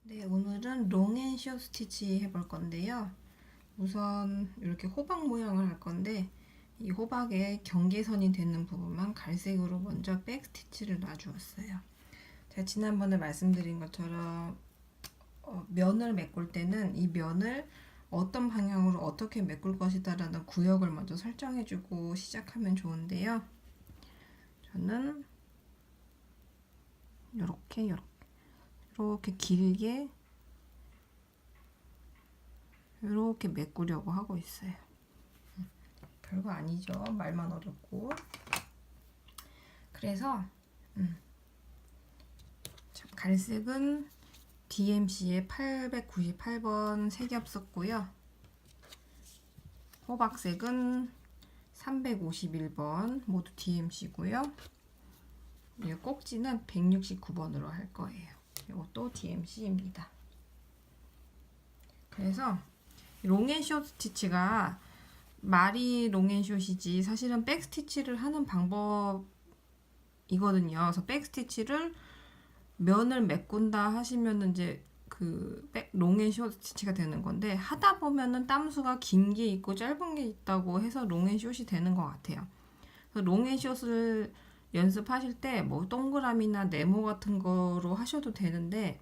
네, 오늘은 롱앤쇼 스티치 해볼 건데요. 우선 이렇게 호박 모양을 할 건데 이 호박의 경계선이 되는 부분만 갈색으로 먼저 백 스티치를 놔주었어요. 제가 지난번에 말씀드린 것처럼 면을 메꿀 때는 이 면을 어떤 방향으로 어떻게 메꿀 것이다 라는 구역을 먼저 설정해주고 시작하면 좋은데요. 저는 이렇게 길게 이렇게 메꾸려고 하고 있어요. 별거 아니죠. 말만 어렵고. 그래서 갈색은 DMC의 898번 3겹 썼고요. 호박색은 351번 모두 DMC고요. 이 꼭지는 169번으로 할 거예요. 이것도 DMC입니다. 그래서 롱앤숏 스티치가 말이 롱앤숏이지 사실은 백스티치를 하는 방법이거든요. 그래서 백스티치를 면을 메꾼다 하시면은 이제 그 롱앤숏 스티치가 되는 건데 하다 보면은 땀수가 긴 게 있고 짧은 게 있다고 해서 롱앤숏이 되는 것 같아요. 그래서 롱앤숏을 연습하실 때 뭐 동그라미나 네모 같은 거로 하셔도 되는데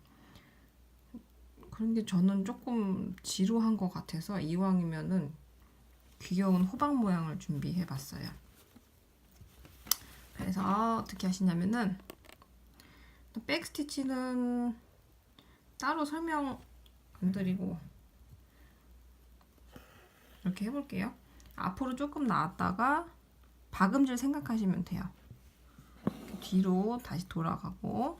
그런 게 저는 조금 지루한 것 같아서 이왕이면은 귀여운 호박 모양을 준비해 봤어요. 그래서 어떻게 하시냐면은 백스티치는 따로 설명 안 드리고 이렇게 해볼게요. 앞으로 조금 나왔다가 박음질 생각하시면 돼요. 뒤로 다시 돌아가고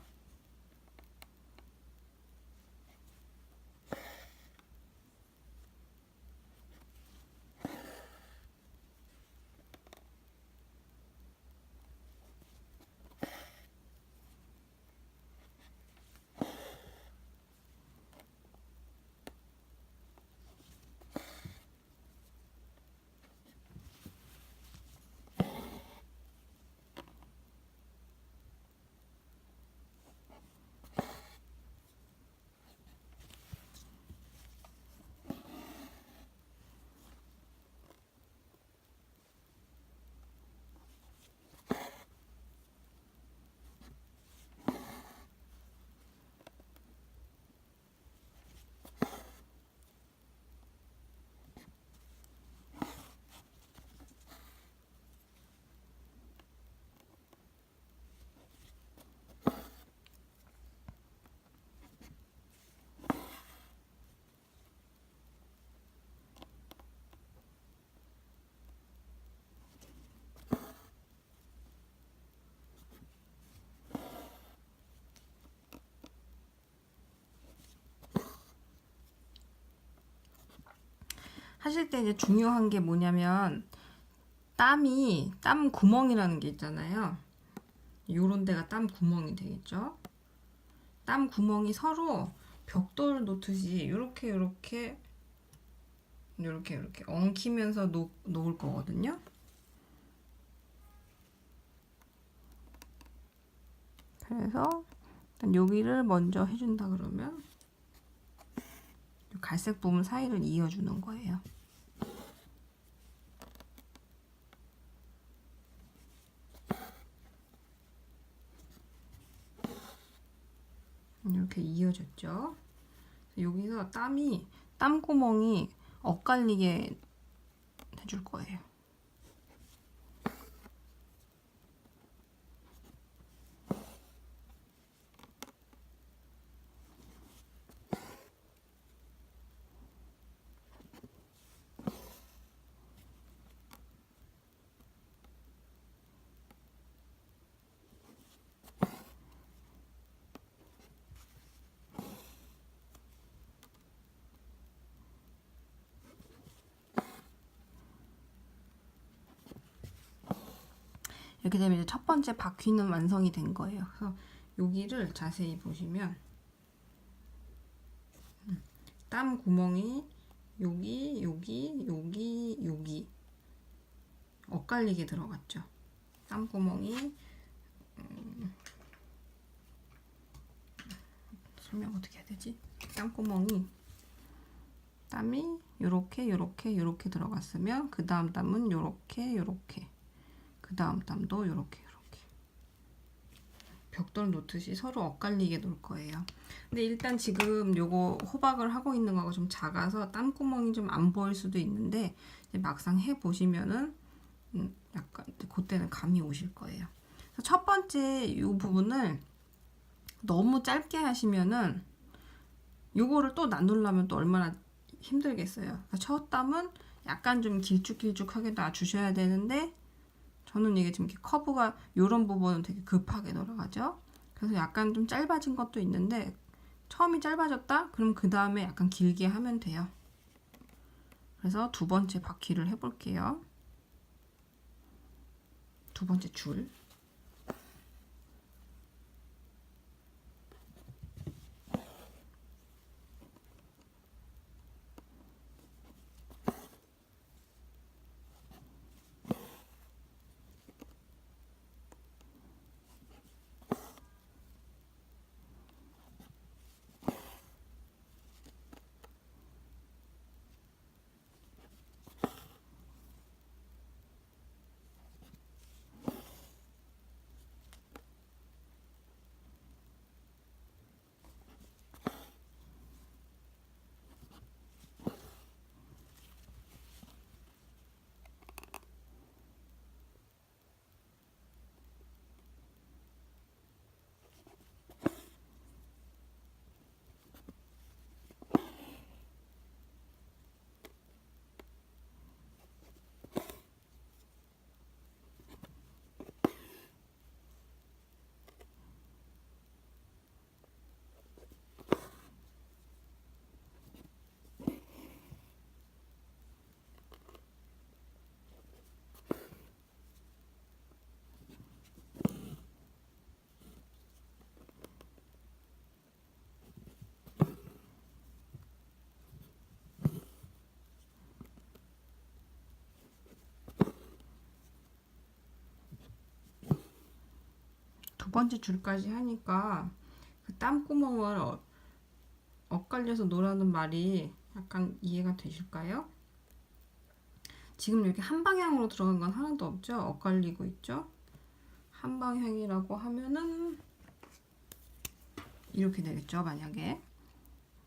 하실 때 이제 중요한 게 뭐냐면 땀 구멍이라는 게 있잖아요. 요런 데가 땀 구멍이 되겠죠. 땀 구멍이 서로 벽돌을 놓듯이 이렇게 엉키면서 놓을 거거든요. 그래서 여기를 먼저 해준다 그러면 갈색 부분 사이를 이어주는 거예요. 이렇게 이어졌죠. 여기서 땀구멍이 엇갈리게 해줄 거예요. 이렇게 되면 이제 첫 번째 바퀴는 완성이 된 거예요. 그래서 여기를 자세히 보시면 땀 구멍이 여기 엇갈리게 들어갔죠. 땀 구멍이 설명 어떻게 해야 되지? 땀구멍이 땀이 요렇게 들어갔으면 그 다음 땀은 요렇게 그 다음 땀도 요렇게 벽돌 놓듯이 서로 엇갈리게 놓을 거예요. 근데 일단 지금 요거 호박을 하고 있는 거가 좀 작아서 땀구멍이 좀 안 보일 수도 있는데 막상 해 보시면은 약간 그때는 감이 오실 거예요. 첫 번째 이 부분을 너무 짧게 하시면은 요거를 또 나누려면 또 얼마나 힘들겠어요. 그러니까 첫 땀은 약간 좀 길쭉하게 놔주셔야 되는데 저는 이게 지금 이렇게 커브가 요런 부분은 되게 급하게 돌아가죠. 그래서 약간 좀 짧아진 것도 있는데 처음이 짧아졌다? 그럼 그 다음에 약간 길게 하면 돼요. 그래서 두 번째 바퀴를 해볼게요. 두 번째 줄. 두 번째 줄까지 하니까 그 땀구멍을 엇갈려서 놓으라는 말이 약간 이해가 되실까요? 지금 이렇게 한 방향으로 들어간 건 하나도 없죠? 엇갈리고 있죠? 한 방향이라고 하면은 이렇게 되겠죠? 만약에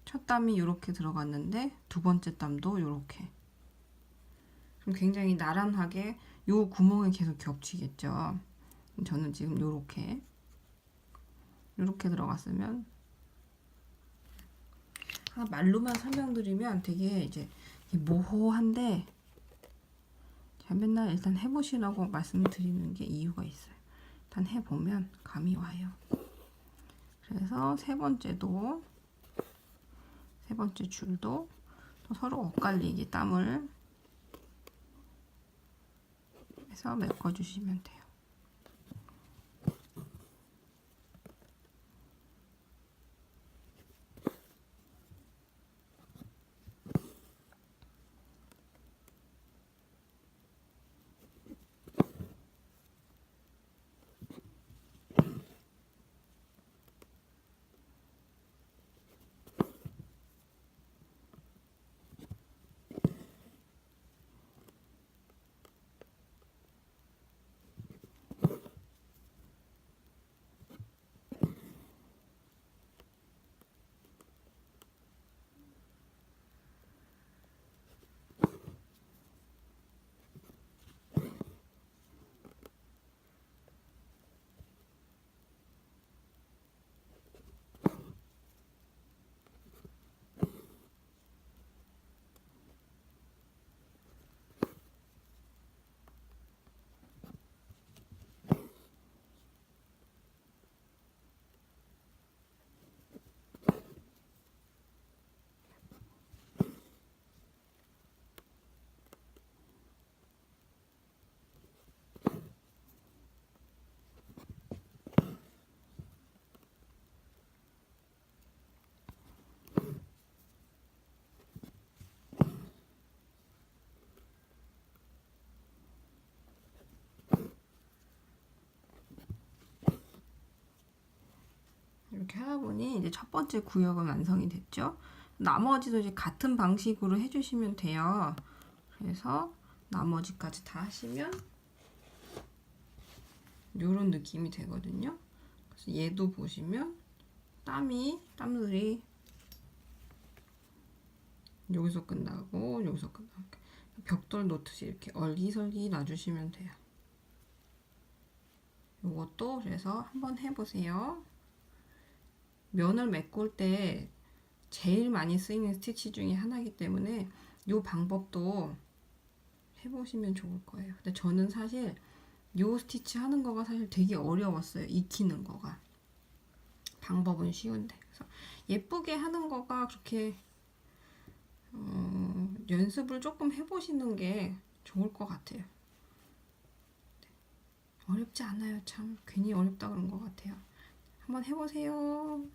첫 땀이 이렇게 들어갔는데 두 번째 땀도 이렇게, 그럼 굉장히 나란하게 요 구멍에 계속 겹치겠죠? 저는 지금 이렇게 들어갔으면, 말로만 설명드리면 되게 이제 모호한데 제가 맨날 일단 해보시라고 말씀드리는 게 이유가 있어요. 일단 해보면 감이 와요. 그래서 세 번째 줄도 또 서로 엇갈리게 땀을 해서 메꿔주시면 돼요. 이렇게 하다 보니 이제 첫 번째 구역은 완성이 됐죠. 나머지도 이제 같은 방식으로 해주시면 돼요. 그래서 나머지까지 다 하시면 이런 느낌이 되거든요. 그래서 얘도 보시면 땀들이 여기서 끝나고 여기서 끝나고 벽돌 놓듯이 이렇게 얼기설기 놔주시면 돼요. 요것도 그래서 한번 해보세요. 면을 메꿀 때 제일 많이 쓰이는 스티치 중에 하나이기 때문에 이 방법도 해보시면 좋을 거예요. 근데 저는 사실 이 스티치 하는 거가 사실 되게 어려웠어요. 익히는 거가. 방법은 쉬운데. 그래서 예쁘게 하는 거가 그렇게 연습을 조금 해보시는 게 좋을 것 같아요. 어렵지 않아요. 참 괜히 어렵다 그런 것 같아요. 한번 해보세요.